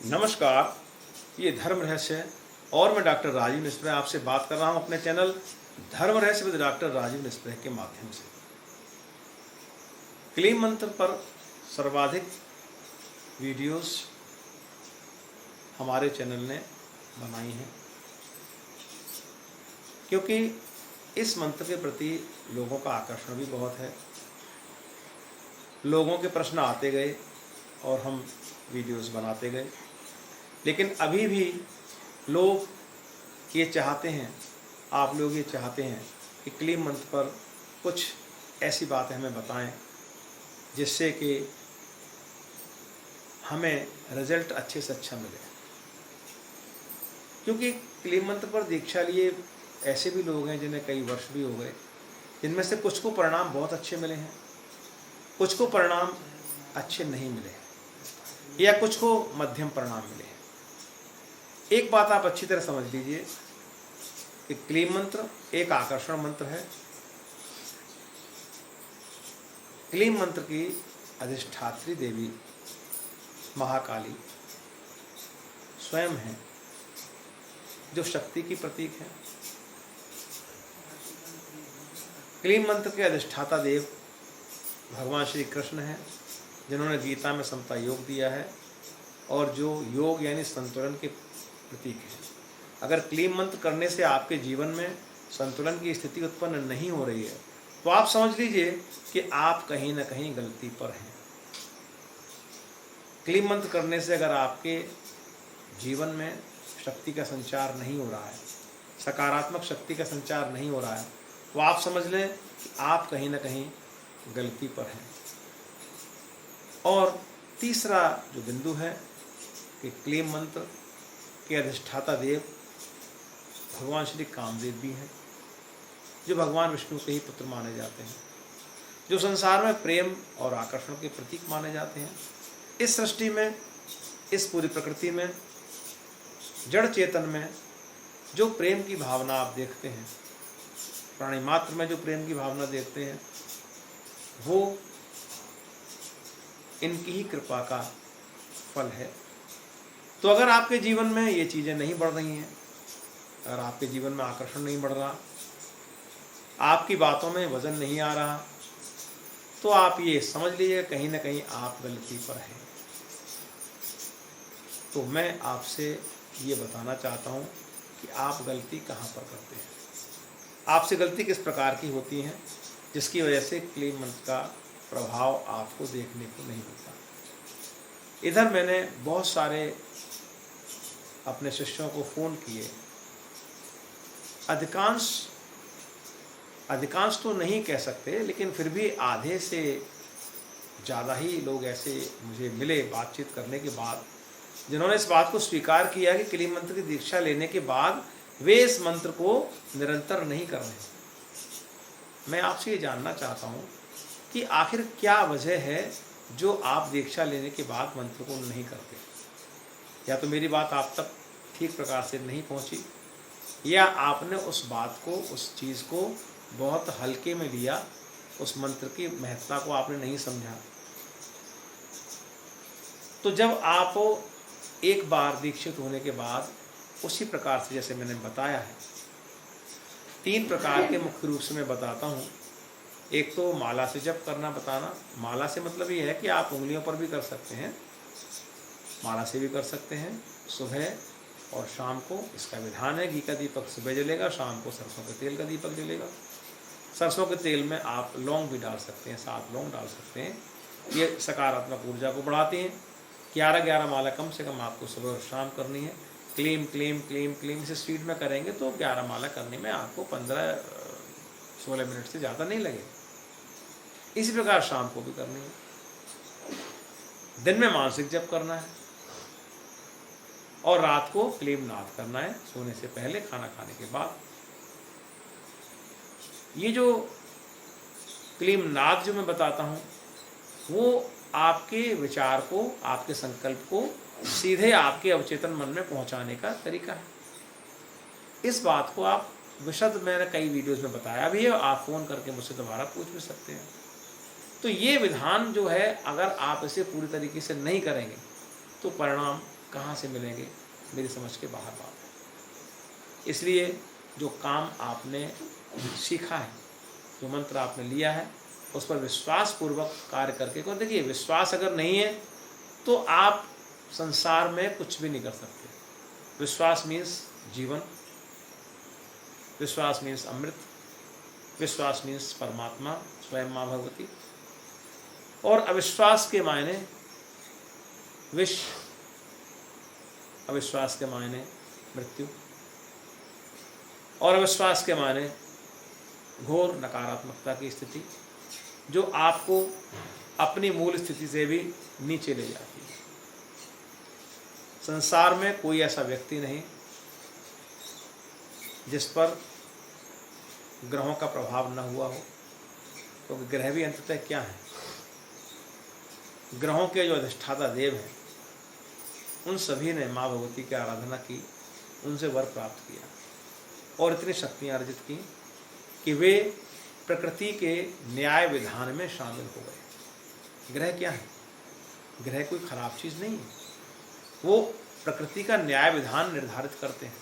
नमस्कार, ये धर्म रहस्य है और मैं डॉक्टर राजीव निस्प्रे आपसे बात कर रहा हूँ अपने चैनल धर्म रहस्य विद डॉक्टर राजीव निस्प्रे के माध्यम से। क्लीम मंत्र पर सर्वाधिक वीडियोस हमारे चैनल ने बनाई हैं क्योंकि इस मंत्र के प्रति लोगों का आकर्षण भी बहुत है। लोगों के प्रश्न आते गए और हम वीडियोस बनाते गए, लेकिन अभी भी लोग ये चाहते हैं, आप लोग ये चाहते हैं कि क्लीम मंत्र पर कुछ ऐसी बातें हमें बताएं जिससे कि हमें रिजल्ट अच्छे से अच्छा मिले। क्योंकि क्लीम मंत्र पर दीक्षा लिए ऐसे भी लोग हैं जिन्हें कई वर्ष भी हो गए, जिनमें से कुछ को परिणाम बहुत अच्छे मिले हैं, कुछ को परिणाम अच्छे नहीं मिले या कुछ को मध्यम परिणाम मिले हैं। एक बात आप अच्छी तरह समझ लीजिए कि क्लीम मंत्र एक आकर्षण मंत्र है। क्लीम मंत्र की अधिष्ठात्री देवी महाकाली स्वयं है, जो शक्ति की प्रतीक है। क्लीम मंत्र के अधिष्ठाता देव भगवान श्री कृष्ण हैं, जिन्होंने गीता में समता योग दिया है और जो योग यानी संतुलन के प्रतीक है। अगर क्लीम मंत्र करने से आपके जीवन में संतुलन की स्थिति उत्पन्न नहीं हो रही है तो आप समझ लीजिए कि आप कहीं ना कहीं गलती पर हैं। क्लीम मंत्र करने से अगर आपके जीवन में शक्ति का संचार नहीं हो रहा है, सकारात्मक शक्ति का संचार नहीं हो रहा है, तो आप समझ लें कि आप कहीं ना कहीं गलती पर हैं। और तीसरा जो बिंदु है कि क्लीम मंत्र के अधिष्ठाता देव भगवान श्री कामदेव भी हैं, जो भगवान विष्णु के ही पुत्र माने जाते हैं, जो संसार में प्रेम और आकर्षण के प्रतीक माने जाते हैं। इस सृष्टि में, इस पूरी प्रकृति में, जड़ चेतन में जो प्रेम की भावना आप देखते हैं, प्राणी मात्र में जो प्रेम की भावना देखते हैं, वो इनकी ही कृपा का फल है। तो अगर आपके जीवन में ये चीज़ें नहीं बढ़ रही हैं, अगर आपके जीवन में आकर्षण नहीं बढ़ रहा, आपकी बातों में वजन नहीं आ रहा, तो आप ये समझ लीजिए कहीं ना कहीं आप गलती पर हैं। तो मैं आपसे ये बताना चाहता हूँ कि आप गलती कहाँ पर करते हैं, आपसे गलती किस प्रकार की होती हैं जिसकी वजह से क्लीम मंत्र का प्रभाव आपको देखने को नहीं मिलता। इधर मैंने बहुत सारे अपने शिष्यों को फ़ोन किए, अधिकांश तो नहीं कह सकते, लेकिन फिर भी आधे से ज़्यादा ही लोग ऐसे मुझे मिले बातचीत करने के बाद, जिन्होंने इस बात को स्वीकार किया कि क्लीम मंत्र की दीक्षा लेने के बाद वे इस मंत्र को निरंतर नहीं कर रहे। मैं आपसे ये जानना चाहता हूँ कि आखिर क्या वजह है जो आप दीक्षा लेने के बाद मंत्र को नहीं करते। या तो मेरी बात आप तक ठीक प्रकार से नहीं पहुँची, या आपने उस बात को, उस चीज़ को बहुत हल्के में लिया, उस मंत्र की महत्ता को आपने नहीं समझा। तो जब आप एक बार दीक्षित होने के बाद उसी प्रकार से, जैसे मैंने बताया है, 3 प्रकार के मुख्य रूप से मैं बताता हूँ। एक तो माला से जप करना बताना। माला से मतलब ये है कि आप उंगलियों पर भी कर सकते हैं, माला से भी कर सकते हैं। सुबह और शाम को इसका विधान है, घी का दीपक सुबह जलेगा, शाम को सरसों के तेल का दीपक जलेगा। सरसों के तेल में आप लौंग भी डाल सकते हैं, 7 लौंग डाल सकते हैं। ये सकारात्मक ऊर्जा को बढ़ाती हैं। 11 माला कम से कम आपको सुबह और शाम करनी है। क्लीम क्लीम क्लीम क्लीम से स्पीड में करेंगे तो 11 माला करने में आपको 15-16 मिनट से ज़्यादा नहीं लगेगा। इसी प्रकार शाम को भी करनी है। दिन में मानसिक जप करना है और रात को क्लीम नाद करना है, सोने से पहले, खाना खाने के बाद। ये जो क्लीम नाद जो मैं बताता हूँ, वो आपके विचार को, आपके संकल्प को सीधे आपके अवचेतन मन में पहुँचाने का तरीका है। इस बात को आप विशद, मैंने कई वीडियोस में बताया भी है, आप फ़ोन करके मुझसे दोबारा पूछ भी सकते हैं। तो ये विधान जो है, अगर आप इसे पूरी तरीके से नहीं करेंगे तो परिणाम कहाँ से मिलेंगे, मेरी समझ के बाहर बात है। इसलिए जो काम आपने सीखा है, जो मंत्र आपने लिया है, उस पर विश्वास पूर्वक कार्य करके, को देखिए विश्वास अगर नहीं है तो आप संसार में कुछ भी नहीं कर सकते। विश्वास मीन्स जीवन, विश्वास मीन्स अमृत, विश्वास मीन्स परमात्मा स्वयं माँ भगवती, और अविश्वास के मायने विष, अविश्वास के मायने मृत्यु, और अविश्वास के मायने घोर नकारात्मकता की स्थिति, जो आपको अपनी मूल स्थिति से भी नीचे ले जाती है। संसार में कोई ऐसा व्यक्ति नहीं जिस पर ग्रहों का प्रभाव न हुआ हो, क्योंकि ग्रह भी अंततः क्या है, ग्रहों के जो अधिष्ठाता देव हैं, उन सभी ने माँ भगवती की आराधना की, उनसे वर प्राप्त किया और इतनी शक्तियाँ अर्जित की कि वे प्रकृति के न्याय विधान में शामिल हो गए। ग्रह क्या है? ग्रह कोई खराब चीज़ नहीं है, वो प्रकृति का न्याय विधान निर्धारित करते हैं।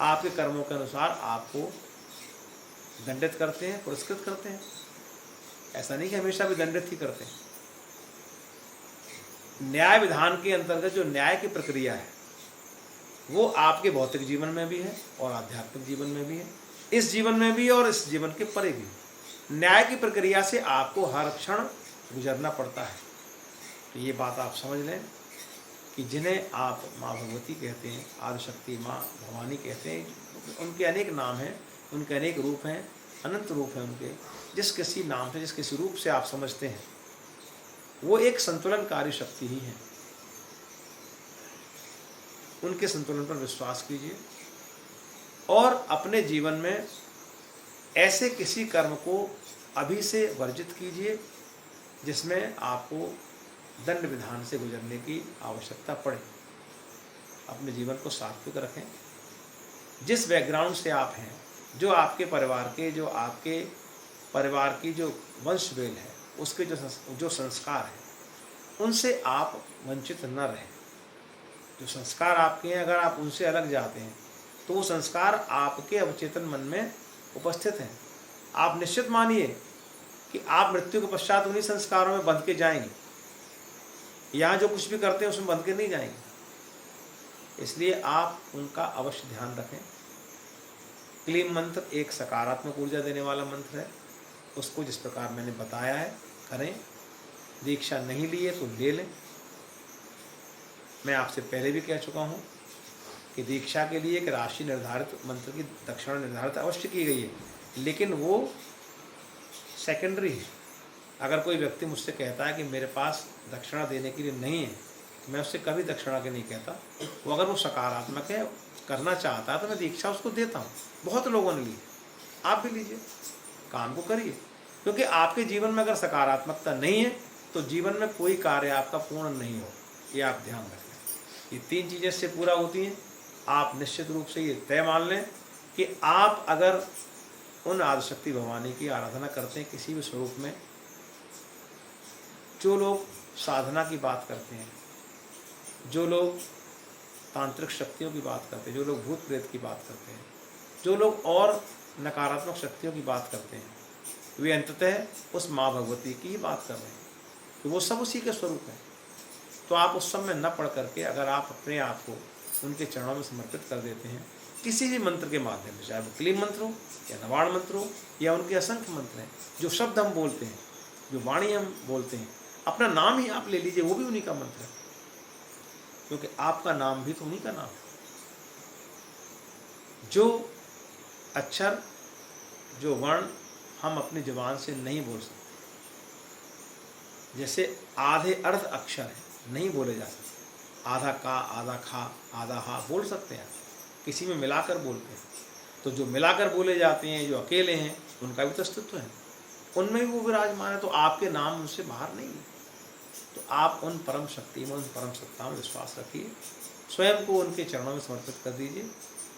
आपके कर्मों के अनुसार आपको दंडित करते हैं, पुरस्कृत करते हैं। ऐसा नहीं कि हमेशा भी दंडित ही करते हैं। न्याय विधान के अंतर्गत जो न्याय की प्रक्रिया है वो आपके भौतिक जीवन में भी है और आध्यात्मिक जीवन में भी है, इस जीवन में भी और इस जीवन के परे भी। न्याय की प्रक्रिया से आपको हर क्षण गुजरना पड़ता है। तो ये बात आप समझ लें कि जिन्हें आप माँ भगवती कहते हैं, आदिशक्ति माँ भवानी कहते हैं, उनके अनेक नाम हैं, उनके अनेक रूप हैं, अनंत रूप हैं उनके। जिस किसी नाम से, जिस किसी रूप से आप समझते हैं, वो एक संतुलनकारी शक्ति ही है। उनके संतुलन पर विश्वास कीजिए और अपने जीवन में ऐसे किसी कर्म को अभी से वर्जित कीजिए जिसमें आपको दंड विधान से गुजरने की आवश्यकता पड़े। अपने जीवन को सात्विक रखें। जिस बैकग्राउंड से आप हैं, जो आपके परिवार के, जो आपके परिवार की जो वंश वेल है, उसके जो संस्कार हैं, उनसे आप वंचित न रहें। जो संस्कार आपके हैं, अगर आप उनसे अलग जाते हैं तो वो संस्कार आपके अवचेतन मन में उपस्थित हैं। आप निश्चित मानिए कि आप मृत्यु के पश्चात उन्हीं संस्कारों में बंध के जाएंगे। यहाँ जो कुछ भी करते हैं उसमें बंध के नहीं जाएंगे। इसलिए आप उनका अवश्य ध्यान रखें। क्लीम मंत्र एक सकारात्मक ऊर्जा देने वाला मंत्र है। उसको जिस प्रकार मैंने बताया है करें। दीक्षा नहीं लिए तो ले लें। मैं आपसे पहले भी कह चुका हूँ कि दीक्षा के लिए एक राशि निर्धारित, मंत्र की दक्षिणा निर्धारित अवश्य की गई है, लेकिन वो सेकेंडरी है। अगर कोई व्यक्ति मुझसे कहता है कि मेरे पास दक्षिणा देने के लिए नहीं है, मैं उससे कभी दक्षिणा के नहीं कहता। वो अगर वो सकारात्मक है, करना चाहता है, तो मैं दीक्षा उसको देता हूँ। बहुत लोगों ने ली, आप भी लीजिए, काम को करिए। क्योंकि आपके जीवन में अगर सकारात्मकता नहीं है तो जीवन में कोई कार्य आपका पूर्ण नहीं हो। ये आप ध्यान रखें। ये तीन चीज़ें इससे पूरा होती हैं। आप निश्चित रूप से ये तय मान लें कि आप अगर उन आदिशक्ति भवानी की आराधना करते हैं किसी भी स्वरूप में, जो लोग साधना की बात करते हैं, जो लोग तांत्रिक शक्तियों की बात करते हैं, जो लोग भूत प्रेत की बात करते हैं, जो लोग और नकारात्मक शक्तियों की बात करते हैं, वे अंततः उस माँ भगवती की ही बात कर रहे हैं कि वो सब उसी के स्वरूप हैं। तो आप उस समय न पढ़ करके अगर आप अपने आप को उनके चरणों में समर्पित कर देते हैं किसी भी मंत्र के माध्यम से, चाहे वो क्लीम मंत्र हो या नवाण मंत्र हो या उनके असंख्य मंत्र हैं, जो शब्द हम बोलते हैं, जो वाणी हम बोलते हैं, अपना नाम ही आप ले लीजिए, वो भी उन्हीं का मंत्र है। क्योंकि आपका नाम भी तो उन्हीं का नाम है। जो अक्षर, जो वर्ण हम अपनी जुबान से नहीं बोल सकते, जैसे आधे अर्ध अक्षर हैं, नहीं बोले जा सकते। आधा का, आधा खा, आधा हा बोल सकते हैं, किसी में मिलाकर बोलते हैं। तो जो मिलाकर बोले जाते हैं, जो अकेले हैं, उनका भी तो अस्तित्व है, उनमें भी वो विराजमान है। तो आपके नाम उनसे बाहर नहीं है। तो आप उन परम शक्ति में, उन परम सत्ता में विश्वास रखिए, स्वयं को उनके चरणों में समर्पित कर दीजिए।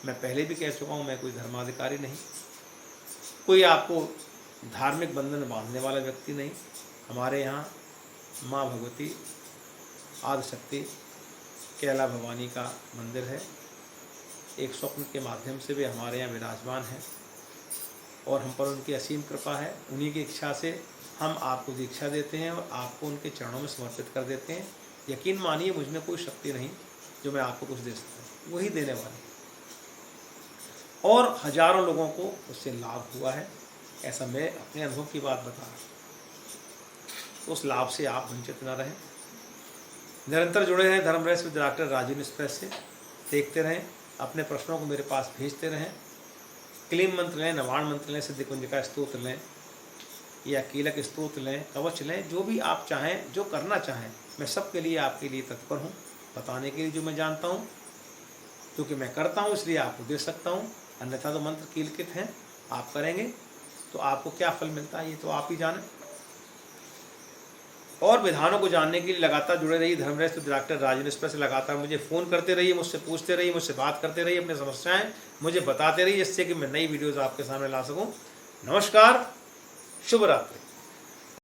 मैं पहले भी कह चुका हूँ, मैं कोई धर्माधिकारी नहीं, कोई आपको धार्मिक बंधन बांधने वाला व्यक्ति नहीं। हमारे यहाँ माँ भगवती, आदिशक्ति, कैला भवानी का मंदिर है। एक स्वप्न के माध्यम से वे हमारे यहाँ विराजमान हैं और हम पर उनकी असीम कृपा है। उन्हीं की इच्छा से हम आपको दीक्षा देते हैं और आपको उनके चरणों में समर्पित कर देते हैं। यकीन मानिए मुझ में कोई शक्ति नहीं जो मैं आपको कुछ दे सकता हूँ, वही देने वाले। और हजारों लोगों को उससे लाभ हुआ है, ऐसा मैं अपने अनुभव की बात बता रहा हूँ। तो उस लाभ से आप वंचित न रहें। निरंतर जुड़े रहें धर्म रहस्य विद डॉक्टर राजीव एक्सप्रेस से। देखते रहें, अपने प्रश्नों को मेरे पास भेजते रहें। क्लीम मंत्र लें, नवाण मंत्र लें, सिद्धिकुंजिका स्तोत्र लें या कीलक स्तोत्र लें, कवच लें, जो भी आप चाहें, जो करना चाहें, मैं सबके लिए आपके लिए तत्पर हूँ, बताने के लिए जो मैं जानता हूँ, क्योंकि मैं करता हूँ इसलिए आपको दे सकता हूँ। अन्यथा तो मंत्र कीलकित हैं, आप करेंगे तो आपको क्या फल मिलता है ये तो आप ही जानें। और विधानों को जानने के लिए लगातार जुड़े रहिए धर्म रहस्य विद डॉक्टर राजीव एक्सप्रेस से। लगातार मुझे फ़ोन करते रहिए, मुझसे पूछते रहिए, मुझसे बात करते रहिए, अपनी समस्याएं मुझे बताते रहिए, जिससे कि मैं नई वीडियोज़ आपके सामने ला सकूं। नमस्कार, शुभ रात्रि।